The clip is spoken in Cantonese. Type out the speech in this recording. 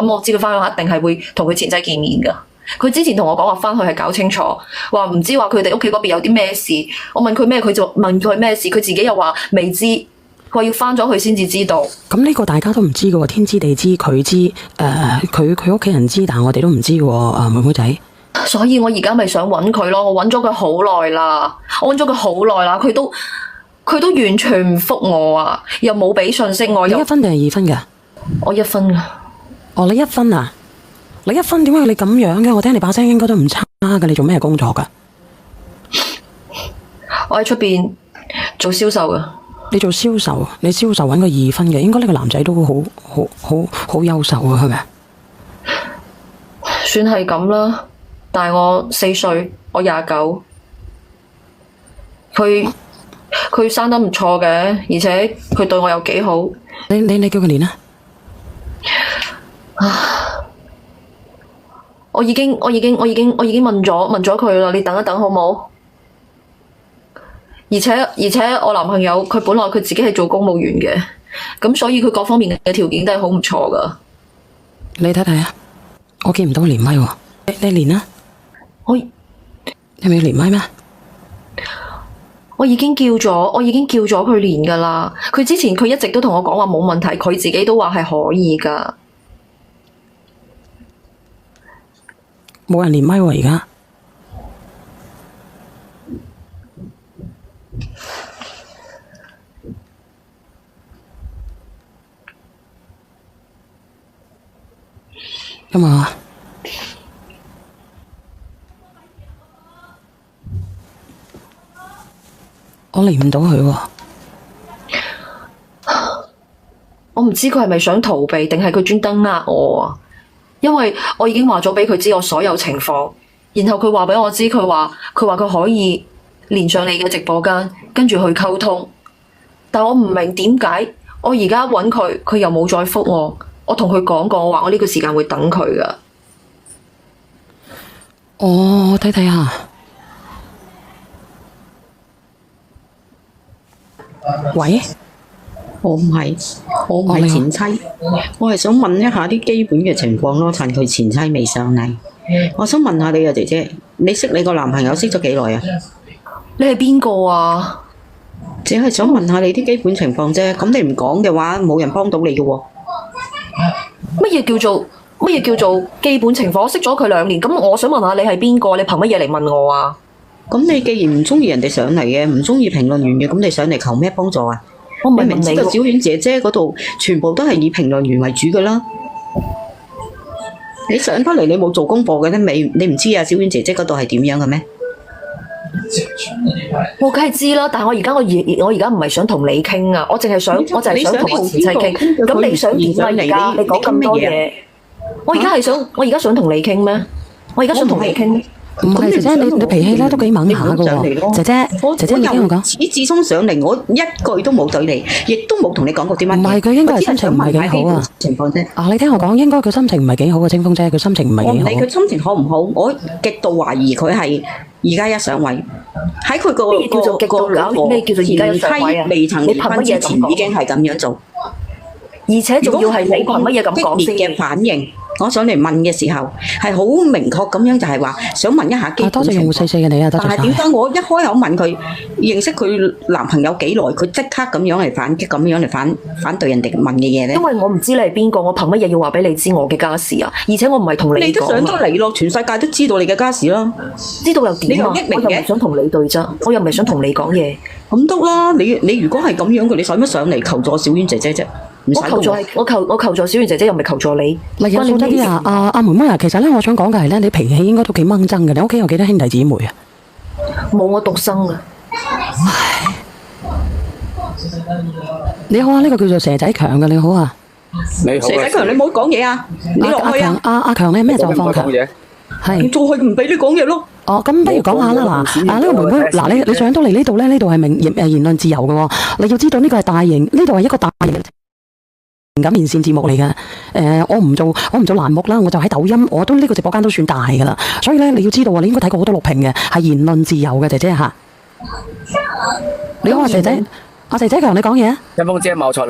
我知佢翻去一定係會同佢前妻見面噶。佢之前同我講話翻去係搞清楚，話唔知話佢哋屋企嗰邊有啲咩事。我問佢咩，佢就問佢咩事，佢自己又話未知，佢話要翻咗去先至知道。咁呢個大家都唔知嘅喎，天知地知，佢知，佢屋企人知，但係我哋都唔知嘅喎，妹妹仔。所以我而家咪想揾佢咯，我揾咗佢好耐啦，佢都完全唔覆我啊，又冇俾信息我。你1分定係2分嘅？我1分啊。哦，你1分啊？你1分點解你咁樣嘅？我聽你把聲應該都唔差嘅，你做咩工作噶？我喺出邊做銷售噶。你做銷售？你銷售揾個2分嘅，應該呢個男仔都好優秀啊，係咪？算係咁啦，大我4歲，我29。佢生得唔錯嘅，而且佢對我又幾好。你叫佢練啊！我已經問咗佢啦，你等一等好冇？而且我男朋友佢本來佢自己係做公務員嘅，咁所以佢各方面嘅條件都係好唔錯噶。你睇睇啊，我見唔到連麥喎，你連啊？你咪要連麥咩？我已經叫咗佢連噶啦。佢之前佢一直都同我講話冇問題，佢自己都話係可以噶。冇人連麥喎而家。咁啊，我連唔到佢喎。我唔知佢係咪想逃避，定係佢專登呃我啊？因為我已經話咗俾佢知我所有情況，然後佢話俾我知，佢話佢可以連上你嘅直播間，跟住去溝通。但我唔明點解我而家揾佢，佢又冇再覆我。我同佢講過，我話我呢個時間會等佢噶。我睇睇下。喂？我唔係前妻，我係想問一下啲基本嘅情況咯。趁佢前妻未上嚟，我想問下你啊，姐姐，你識你個男朋友識咗幾耐啊？你係邊個啊？只係想問下你啲基本情況啫。咁你唔講嘅話，冇人幫到你嘅喎。乜嘢叫做基本情況？我識咗佢2年，咁我想問下你係邊個？你憑乜嘢嚟問我啊？咁你既然唔中意人哋上嚟嘅，唔中意評論員嘅，咁你上嚟求咩幫助啊？我唔係問明知道小丸姐姐嗰度全部都係以評論員為主噶啦。你上翻嚟你冇做功課嘅咧，你唔知啊？小丸姐姐嗰度係點樣嘅咩？我梗係知啦，但係我而家唔係想同你傾啊，我淨係想同我前妻傾。咁你想點啊？而家你講咁多嘢，我而家想同你傾咩？我而家想同你傾。唔係姐姐，你脾氣咧都幾猛下噶喎。姐姐，你聽我講。自從上嚟，我一句都冇對你，亦都冇同你講過啲乜。唔係，佢應該係心情唔係幾好啊。情況啫。你聽我講，應該佢心情唔係幾好啊，清風姐，佢心情唔係幾好。我唔理佢心情好唔好，我極度懷疑佢係2加1上位。喺佢個咩叫做極度搞？咩叫做2加1上位啊？未曾離婚之前已經係咁樣做，而且仲要係你憑乜嘢咁講先？激烈嘅反應。我上嚟問嘅時候係好明確咁樣，就係話想問一下基本情況。多謝用戶44嘅你啊，多謝晒。但係點解我一開口問佢認識佢男朋友幾耐，佢即刻咁樣嚟反擊，咁樣嚟反對人哋問嘅嘢咧？因為我唔知你係邊個，我憑乜嘢要話俾你知我嘅家事啊？而且我唔係同你講。你都上咗嚟咯，全世界都知道你嘅家事啦。知道又點啊？我又唔係想同你對質，我又唔係想同你講嘢。咁得啦，你如果係咁樣嘅，你使乜上嚟求助小娟姐姐啫？我求助小圓姐姐，又唔係求助你。嗱，有數得啲啊，阿妹妹啊，其實咧，我想講嘅係咧，你脾氣應該都幾掹憎嘅。你屋企有幾多兄弟姊妹啊？冇，我獨生啊。唉，你好啊，呢個叫做蛇仔強嘅，你好啊。你好，蛇仔強，你唔好講嘢啊！你落去啊！阿強，你係咩狀況？強係做去唔俾你講嘢咯。哦，咁不如講下啦，嗱，呢個妹妹，嗱，你上到嚟呢度咧，呢度係言論自由嘅喎，你要知道呢個係大型，呢度係一個大型情感連線節目嚟嘅。我唔做欄目啦，我就喺抖音，我都呢個直播間都算大噶啦，所以咧你要知道啊，你應該睇過好多錄屏嘅，係言論自由嘅，姐姐吓。你好啊，姐姐，阿姐姐強，你講嘢啊。一峰姐冇錯，你